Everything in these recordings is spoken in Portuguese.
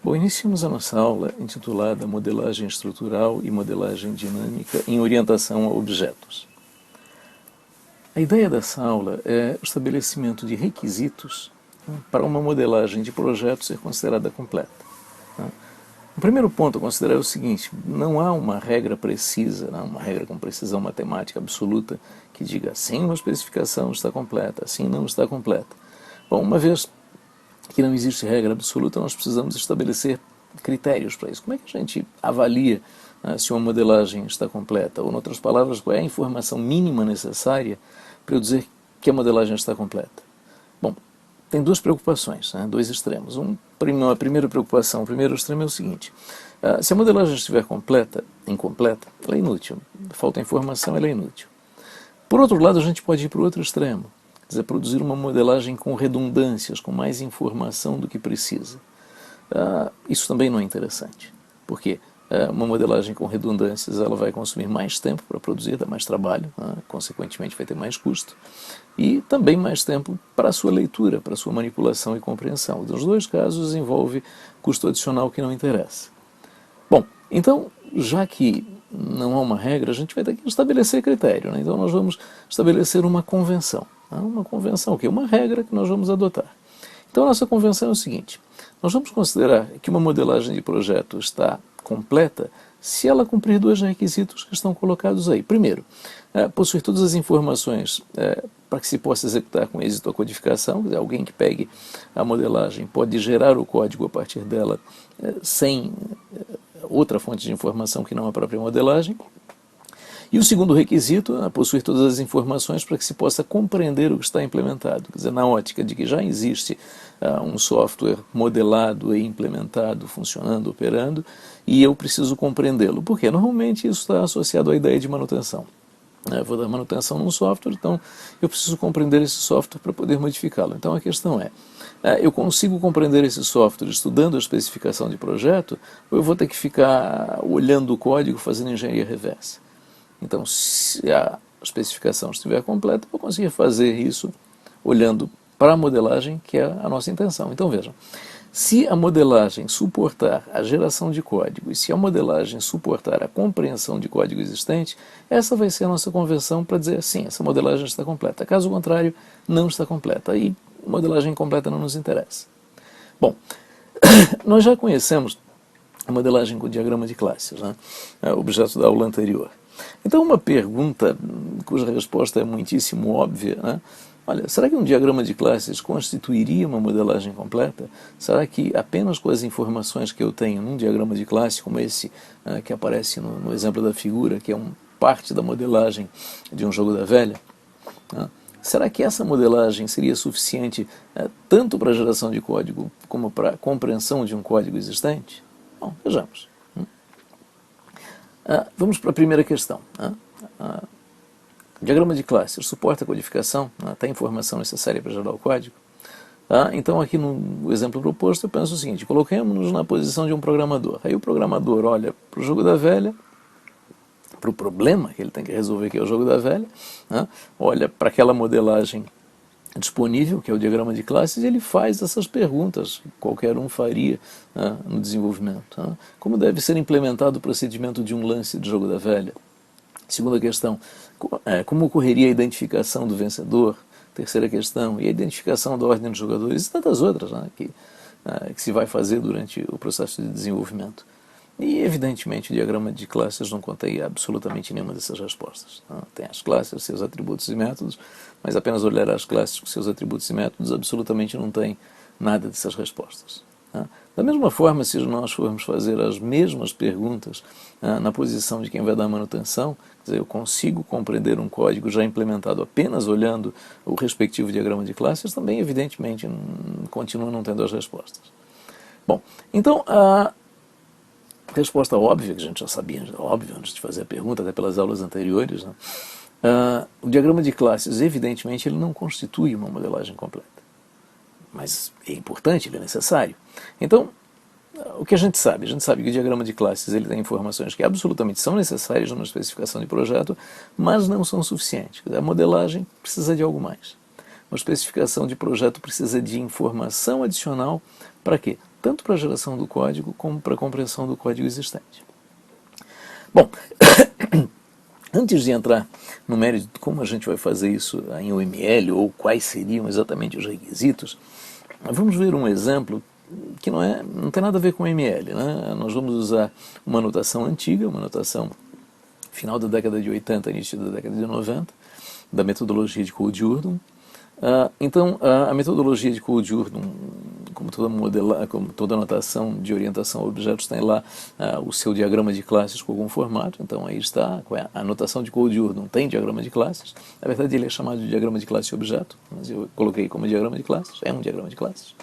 Bom, iniciamos a nossa aula intitulada Modelagem Estrutural e Modelagem Dinâmica em Orientação a Objetos. A ideia dessa aula é o estabelecimento de requisitos para uma modelagem de projeto ser considerada completa. O primeiro ponto a considerar é o seguinte: não há uma regra precisa, uma regra com precisão matemática absoluta que diga assim uma especificação está completa, assim não está completa. Bom, uma vez que não existe regra absoluta, nós precisamos estabelecer critérios para isso. Como é que a gente avalia se uma modelagem está completa? Ou, em outras palavras, qual é a informação mínima necessária para eu dizer que a modelagem está completa? Bom, tem duas preocupações, dois extremos. A primeira preocupação, o primeiro extremo é o seguinte: se a modelagem estiver incompleta, ela é inútil. Falta informação, ela é inútil. Por outro lado, a gente pode ir para o outro extremo. Quer dizer, produzir uma modelagem com redundâncias, com mais informação do que precisa. Isso também não é interessante, porque uma modelagem com redundâncias ela vai consumir mais tempo para produzir, dá mais trabalho, consequentemente vai ter mais custo, e também mais tempo para a sua leitura, para a sua manipulação e compreensão. Nos dois casos envolve custo adicional que não interessa. Bom, então, já que não há uma regra, a gente vai ter que estabelecer critério, Então nós vamos estabelecer uma convenção. Uma convenção, que é uma regra que nós vamos adotar. Então a nossa convenção é o seguinte: nós vamos considerar que uma modelagem de projeto está completa se ela cumprir dois requisitos que estão colocados aí. Primeiro, possuir todas as informações para que se possa executar com êxito a codificação. Quer dizer, alguém que pegue a modelagem pode gerar o código a partir dela sem outra fonte de informação que não a própria modelagem. E o segundo requisito é possuir todas as informações para que se possa compreender o que está implementado. Quer dizer, na ótica de que já existe um software modelado e implementado, funcionando, operando, e eu preciso compreendê-lo. Por quê? Normalmente isso está associado à ideia de manutenção. Eu vou dar manutenção num software, então eu preciso compreender esse software para poder modificá-lo. Então a questão é, eu consigo compreender esse software estudando a especificação de projeto, ou eu vou ter que ficar olhando o código, fazendo engenharia reversa? Então, se a especificação estiver completa, eu vou conseguir fazer isso olhando para a modelagem, que é a nossa intenção. Então, vejam, se a modelagem suportar a geração de código e se a modelagem suportar a compreensão de código existente, essa vai ser a nossa convenção para dizer, sim, essa modelagem está completa. Caso contrário, não está completa. Aí, modelagem incompleta não nos interessa. Bom, nós já conhecemos a modelagem com diagrama de classes, objeto da aula anterior. Então, uma pergunta cuja resposta é muitíssimo óbvia, Olha, será que um diagrama de classes constituiria uma modelagem completa? Será que apenas com as informações que eu tenho num diagrama de classe, como esse que aparece no exemplo da figura, que é parte da modelagem de um jogo da velha, será que essa modelagem seria suficiente tanto para a geração de código como para a compreensão de um código existente? Bom, vejamos. Vamos para a primeira questão. O diagrama de classes suporta a codificação? Tem a informação necessária para gerar o código? Então, aqui no exemplo proposto, eu penso o seguinte: coloquemos-nos na posição de um programador. Aí o programador olha para o jogo da velha, para o problema que ele tem que resolver, que é o jogo da velha, olha para aquela modelagem disponível, que é o diagrama de classes, e ele faz essas perguntas que qualquer um faria no desenvolvimento. Como deve ser implementado o procedimento de um lance de jogo da velha? Segunda questão, como ocorreria a identificação do vencedor? Terceira questão, e a identificação da ordem dos jogadores? E tantas outras que se vai fazer durante o processo de desenvolvimento. E, evidentemente, o diagrama de classes não contém absolutamente nenhuma dessas respostas. Tem as classes, seus atributos e métodos, mas apenas olhar as classes com seus atributos e métodos absolutamente não tem nada dessas respostas. Da mesma forma, se nós formos fazer as mesmas perguntas na posição de quem vai dar manutenção, quer dizer, eu consigo compreender um código já implementado apenas olhando o respectivo diagrama de classes, também, evidentemente, continua não tendo as respostas. Bom, então, resposta óbvia, que a gente já sabia, óbvio, antes de fazer a pergunta, até pelas aulas anteriores, o diagrama de classes, evidentemente, ele não constitui uma modelagem completa. Mas é importante, ele é necessário. Então, o que a gente sabe? A gente sabe que o diagrama de classes ele tem informações que absolutamente são necessárias numa especificação de projeto, mas não são suficientes. A modelagem precisa de algo mais. Uma especificação de projeto precisa de informação adicional para quê? tanto para a geração do código como para a compreensão do código existente. Bom, antes de entrar no mérito de como a gente vai fazer isso em UML ou quais seriam exatamente os requisitos, vamos ver um exemplo que não tem nada a ver com ML, né? Nós vamos usar uma notação antiga, uma notação final da década de 80, início da década de 90, da metodologia de Code-Urdun. Então, a metodologia de Code-Urdun, como toda notação de orientação a objetos, tem lá o seu diagrama de classes com algum formato. Então, aí está, a notação de Code-Urdun tem diagrama de classes. Na verdade, ele é chamado de diagrama de classe e objeto, mas eu coloquei como diagrama de classes, é um diagrama de classes.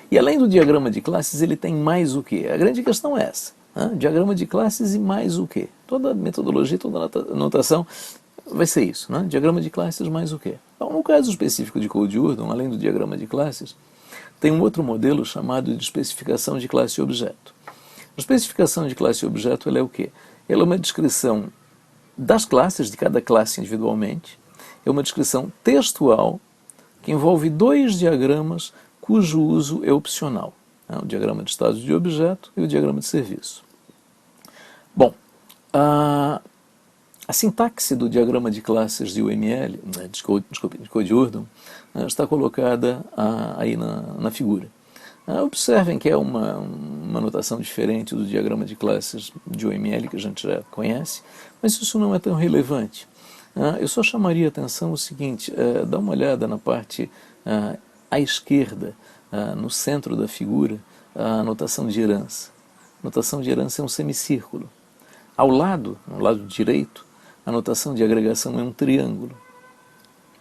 E além do diagrama de classes, ele tem mais o quê? A grande questão é essa. Diagrama de classes e mais o quê? Toda metodologia, toda notação vai ser isso, né? Diagrama de classes mais o quê? Então, no caso específico de Code-Urdun, além do diagrama de classes, tem um outro modelo chamado de especificação de classe e objeto. A especificação de classe e objeto, ela é o quê? Ela é uma descrição das classes, de cada classe individualmente, é uma descrição textual que envolve dois diagramas cujo uso é opcional. O diagrama de estado de objeto e o diagrama de serviço. Bom, a sintaxe do diagrama de classes de UML, de Code-Urdun, está colocada aí na figura. Observem que é uma notação diferente do diagrama de classes de UML que a gente já conhece, mas isso não é tão relevante. Eu só chamaria a atenção o seguinte, dá uma olhada na parte à esquerda, no centro da figura, a notação de herança. A notação de herança é um semicírculo. Ao lado, no lado direito, a notação de agregação é um triângulo.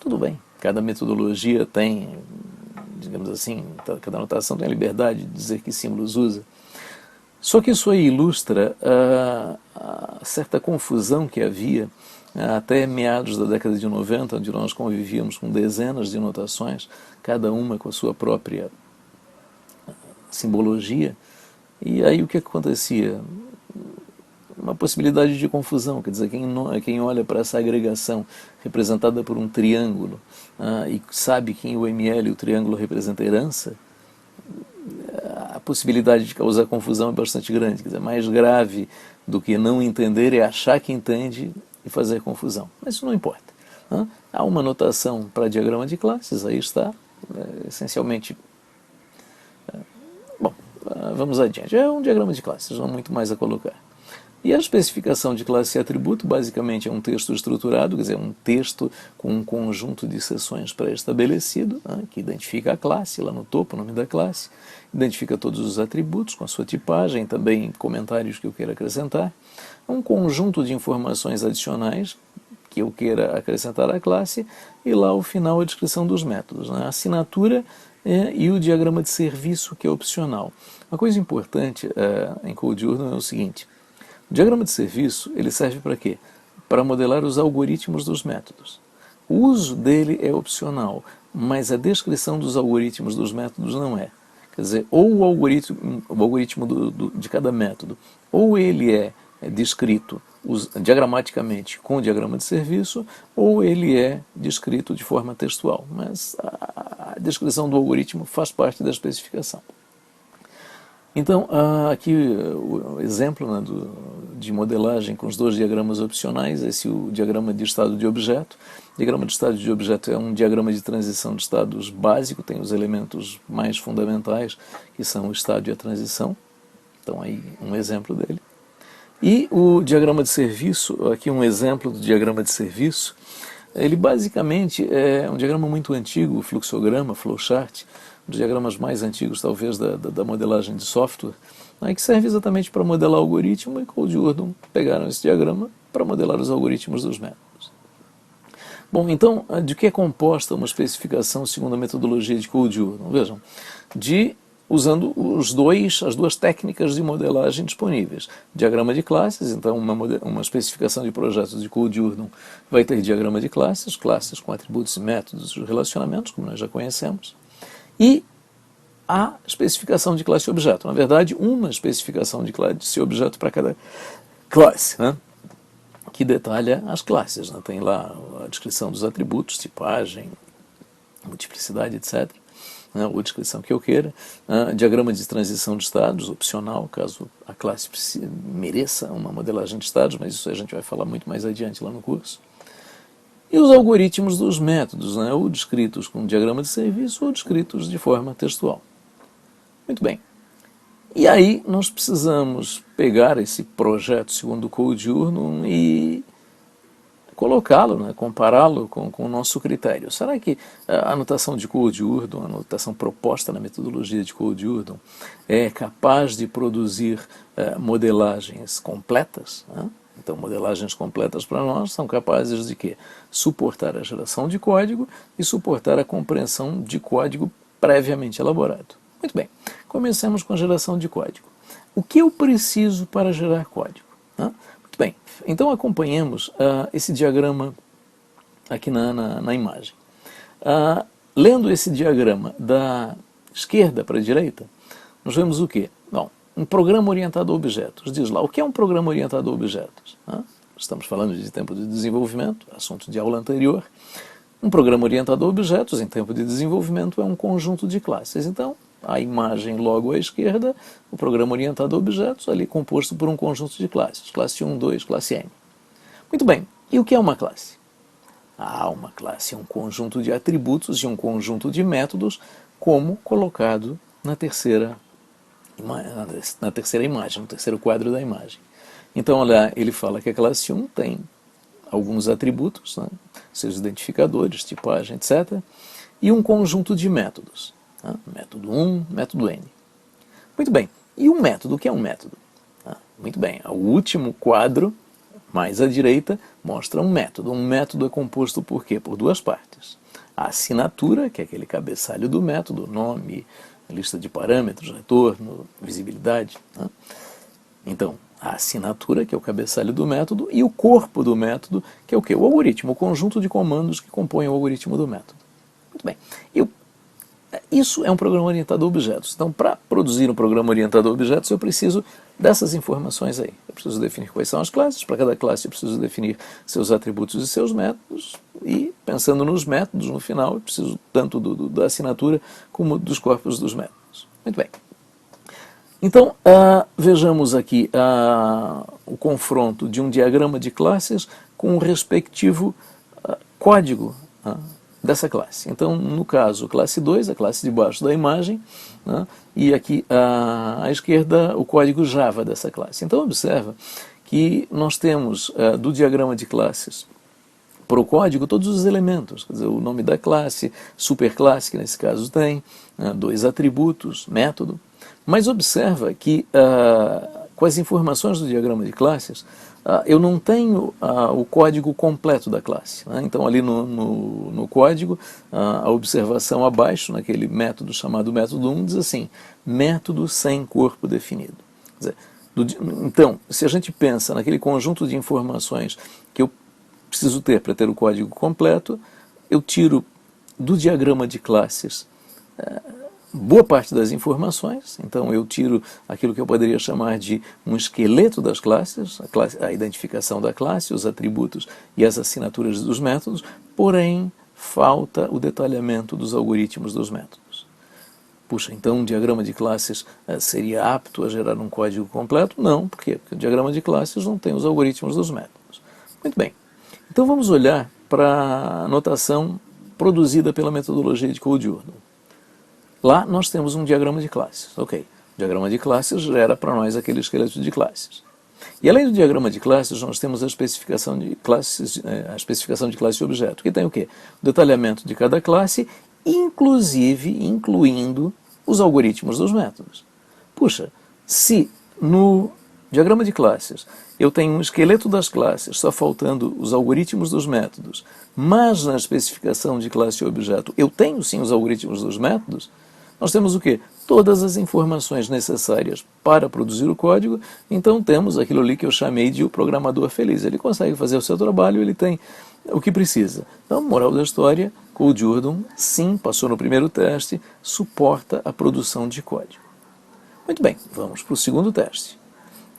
Tudo bem, cada metodologia tem, digamos assim, cada notação tem a liberdade de dizer que símbolos usa. Só que isso aí ilustra a certa confusão que havia até meados da década de 90, onde nós convivíamos com dezenas de notações, cada uma com a sua própria simbologia. E aí o que acontecia? Uma possibilidade de confusão, quer dizer, quem olha para essa agregação representada por um triângulo e sabe que em UML o triângulo representa herança, a possibilidade de causar confusão é bastante grande. Quer dizer, mais grave do que não entender é achar que entende e fazer confusão. Mas isso não importa. Há uma notação para diagrama de classes, aí está, essencialmente. Bom, vamos adiante. É um diagrama de classes, não há muito mais a colocar. E a especificação de classe e atributo basicamente é um texto estruturado, quer dizer, um texto com um conjunto de seções pré-estabelecido, que identifica a classe, lá no topo, o nome da classe, identifica todos os atributos com a sua tipagem, também comentários que eu queira acrescentar, um conjunto de informações adicionais que eu queira acrescentar à classe, e lá ao final a descrição dos métodos, a assinatura e o diagrama de serviço, que é opcional. Uma coisa importante em Code-Urdun é o seguinte: o diagrama de serviço ele serve para quê? Para modelar os algoritmos dos métodos. O uso dele é opcional, mas a descrição dos algoritmos dos métodos não é. Quer dizer, ou o algoritmo de cada método, ou ele é descrito diagramaticamente com o diagrama de serviço, ou ele é descrito de forma textual. Mas a descrição do algoritmo faz parte da especificação. Então, aqui o exemplo de modelagem com os dois diagramas opcionais, o diagrama de estado de objeto. O diagrama de estado de objeto é um diagrama de transição de estados básico, tem os elementos mais fundamentais, que são o estado e a transição. Então, aí um exemplo dele. E o diagrama de serviço, aqui um exemplo do diagrama de serviço. Ele basicamente é um diagrama muito antigo, o fluxograma, flowchart, um dos diagramas mais antigos talvez da modelagem de software, que serve exatamente para modelar o algoritmo, e Code-Urdun pegaram esse diagrama para modelar os algoritmos dos métodos. Bom, então, de que é composta uma especificação segundo a metodologia de Code-Urdun? Vejam, usando as duas técnicas de modelagem disponíveis. Diagrama de classes, então uma especificação de projetos de Code-Urdun vai ter diagrama de classes, classes com atributos e métodos e relacionamentos, como nós já conhecemos, e a especificação de classe e objeto. Na verdade, uma especificação de classe e objeto para cada classe, que detalha as classes. Tem lá a descrição dos atributos, tipagem, multiplicidade, etc. né, ou descrição que eu queira, diagrama de transição de estados, opcional, caso a classe mereça uma modelagem de estados, mas isso a gente vai falar muito mais adiante lá no curso. E os algoritmos dos métodos, né, ou descritos com diagrama de serviço ou descritos de forma textual. Muito bem. E aí nós precisamos pegar esse projeto segundo o Code-Urnum e colocá-lo, né, compará-lo com o nosso critério. Será que a anotação de Code-Urnum, a anotação proposta na metodologia de Code-Urnum, é capaz de produzir modelagens completas, né? Então, modelagens completas para nós são capazes de quê? Suportar a geração de código e suportar a compreensão de código previamente elaborado. Muito bem, comecemos com a geração de código. O que eu preciso para gerar código? Muito bem, então acompanhemos esse diagrama aqui na imagem. Lendo esse diagrama da esquerda para a direita, nós vemos o quê? Bom, um programa orientado a objetos. Diz lá, o que é um programa orientado a objetos? Estamos falando de tempo de desenvolvimento, assunto de aula anterior. Um programa orientado a objetos, em tempo de desenvolvimento, é um conjunto de classes. Então, a imagem logo à esquerda, o programa orientado a objetos, ali composto por um conjunto de classes. Classe 1, 2, classe N. Muito bem, e o que é uma classe? Uma classe é um conjunto de atributos e um conjunto de métodos, como colocado na terceira imagem, no terceiro quadro da imagem. Então, olha, ele fala que a classe 1 tem alguns atributos, né, seus identificadores, tipagem, etc., e um conjunto de métodos. Método 1, método N. Muito bem, e um método? O que é um método? Muito bem, o último quadro, mais à direita, mostra um método. Um método é composto por quê? Por duas partes. A assinatura, que é aquele cabeçalho do método, nome, lista de parâmetros, retorno, visibilidade. Então, a assinatura, que é o cabeçalho do método, e o corpo do método, que é o quê? O algoritmo, o conjunto de comandos que compõem o algoritmo do método. Muito bem. Isso é um programa orientado a objetos. Então, para produzir um programa orientado a objetos, eu preciso dessas informações aí. Eu preciso definir quais são as classes, para cada classe eu preciso definir seus atributos e seus métodos, e pensando nos métodos, no final, eu preciso tanto da assinatura como dos corpos dos métodos. Muito bem. Então, vejamos aqui o confronto de um diagrama de classes com o respectivo código dessa classe. Então, no caso, classe 2, a classe de baixo da imagem, e aqui à esquerda o código Java dessa classe. Então, observa que nós temos do diagrama de classes para o código todos os elementos, quer dizer, o nome da classe, superclasse, que nesse caso tem, dois atributos, método. Mas observa que com as informações do diagrama de classes, eu não tenho o código completo da classe. Então, ali no código, a observação abaixo, naquele método chamado método 1, diz assim, método sem corpo definido. Quer dizer, então, se a gente pensa naquele conjunto de informações que eu preciso ter para ter o código completo, eu tiro do diagrama de classes boa parte das informações. Então eu tiro aquilo que eu poderia chamar de um esqueleto das classes, a identificação da classe, os atributos e as assinaturas dos métodos, porém falta o detalhamento dos algoritmos dos métodos. Puxa, então um diagrama de classes seria apto a gerar um código completo? Não, por quê? Porque o diagrama de classes não tem os algoritmos dos métodos. Muito bem, então vamos olhar para a notação produzida pela metodologia de Code-Urnum. Lá nós temos um diagrama de classes. Ok, o diagrama de classes gera para nós aquele esqueleto de classes. E além do diagrama de classes, nós temos a especificação de classes, e objeto, que tem o quê? O detalhamento de cada classe, incluindo os algoritmos dos métodos. Puxa, se no diagrama de classes eu tenho um esqueleto das classes, só faltando os algoritmos dos métodos, mas na especificação de classe e objeto eu tenho sim os algoritmos dos métodos, nós temos o quê? Todas as informações necessárias para produzir o código, então temos aquilo ali que eu chamei de o programador feliz. Ele consegue fazer o seu trabalho, ele tem o que precisa. Então, moral da história, Code-Urnum, sim, passou no primeiro teste, suporta a produção de código. Muito bem, vamos para o segundo teste.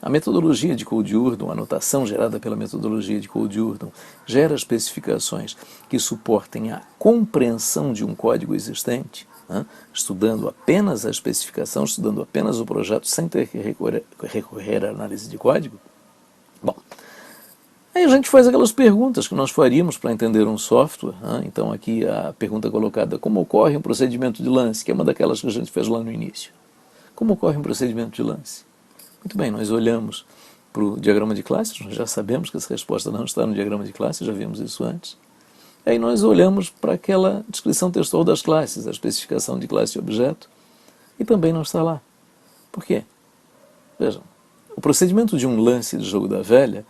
A metodologia de Code-Urnum, a notação gerada pela metodologia de Code-Urnum, gera especificações que suportem a compreensão de um código existente. né? Estudando apenas a especificação, estudando apenas o projeto, sem ter que recorrer à análise de código. Bom, aí a gente faz aquelas perguntas que nós faríamos para entender um software, né? Então aqui a pergunta colocada: como ocorre um procedimento de lance? Que é uma daquelas que a gente fez lá no início. Como ocorre um procedimento de lance? Muito bem, nós olhamos para o diagrama de classes, nós já sabemos que essa resposta não está no diagrama de classes, já vimos isso antes. Aí nós olhamos para aquela descrição textual das classes, a especificação de classe e objeto, e também não está lá. Por quê? Vejam, o procedimento de um lance de jogo da velha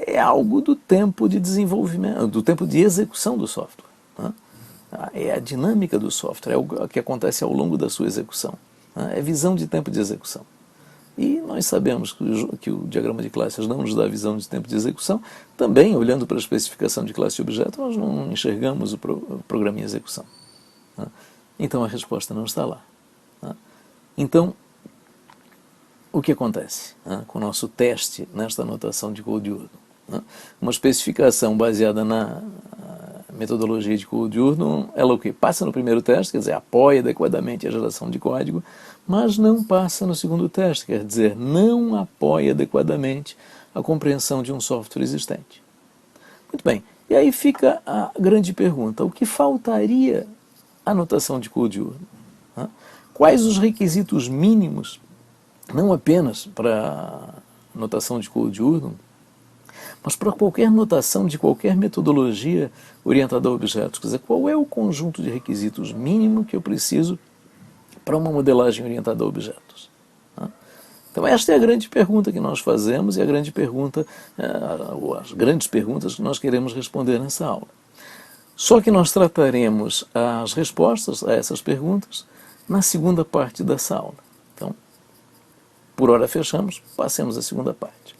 é algo do tempo de desenvolvimento, do tempo de execução do software, né? É a dinâmica do software, é o que acontece ao longo da sua execução, né? É visão de tempo de execução. E nós sabemos que o diagrama de classes não nos dá visão de tempo de execução. Também, olhando para a especificação de classe e objeto, nós não enxergamos o programa em execução, né? Então a resposta não está lá, né? Então, o que acontece, né, com o nosso teste nesta anotação de Cold-Urdon? Né? Uma especificação baseada na metodologia de Cold-Urdon, ela o quê? Passa no primeiro teste, quer dizer, apoia adequadamente a geração de código, mas não passa no segundo teste, quer dizer, não apoia adequadamente a compreensão de um software existente. Muito bem, e aí fica a grande pergunta: o que faltaria à anotação de Cold-Urdon? Né? Quais os requisitos mínimos, não apenas para a notação de Cold-Urdon, mas para qualquer notação de qualquer metodologia orientada a objetos? Quer dizer, qual é o conjunto de requisitos mínimo que eu preciso para uma modelagem orientada a objetos? Então esta é a grande pergunta que nós fazemos e a grande pergunta, ou as grandes perguntas que nós queremos responder nessa aula. Só que nós trataremos as respostas a essas perguntas na segunda parte dessa aula. Então, por hora fechamos, passemos à segunda parte.